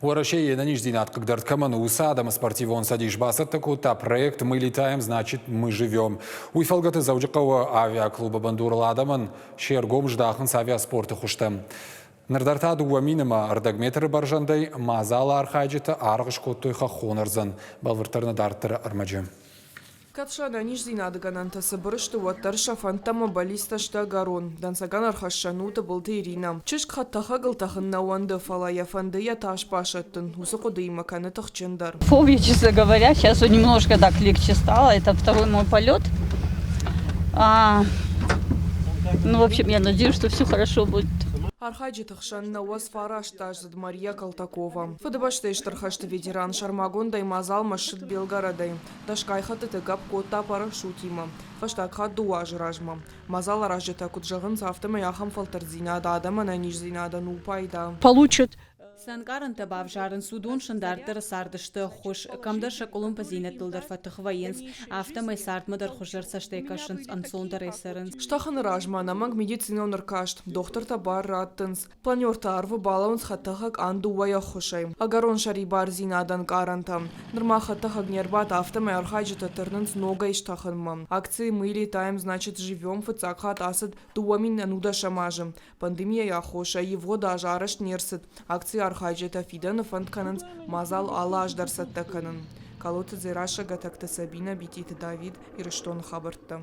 Ворошей на ниждинат, когда ткаману усадам спортивон садишь басатаку, та проект «Мы летаем, значит мы живем». Уйфалгаты заужикова авиаклуба бандурладаман, шергом ждахын с авиаспорта хуштам. Нардартаду уаминама ардагметры баржандай, мазала архайджита арғыш коттойха хонарзан. Балвыртарна дартыры армаджы. Катшана ниждинады ганантасы бұрышты уаттар шафантама балисташта гарон. Дансаган архашшануты бұлды Ирина. Чышк хаттаха гылтахын науанды фалая фандыя таш пашаттын. Усы қуды имаканы тахчындар. Фобия, честно говоря, сейчас немножко так легче стало. Это второй мой полет. Ну, в общем, я надеюсь, что все хорошо будет. Архаджи тахшанна уаз фараш тажзад Мария Калтакова. Фадыбашты иштархашты ветеран Шармагондай мазал машит Белгородай. Дашкайхаты тыгап кота парашютима. Фаштакха дуажражма. Мазал аражета куджагын сафтыма яхам фалтарзинада адама на нижзинада нупайда. Получат. Санкарынта бавжарын судун шындардыр сардышты хуш. Камда шакулун пазинет тылдар фатых военс. Автомай сардмадар хужар саштайкашынс ансондар эсерынс. Штахын ражма намаг медицинон ркашт. Доктор табар раттынс. Планерта арвы балаунс хаттахак анду вая хушай. Агарон шари барзинадан карантам. Нырма хаттахак нербат автомай архайджета тырнынс нога иштахынма. Акции «Мы летаем, значит живем» фацакхат асад дуамин ануда шамажем. Пандемия яхоша, его даже араш нерсит. Акции архайджета фидана фанткананс мазал алаш дарсаттаканын. Калоты зираша гатакта Сабина битит Давид и Рештон хабартта.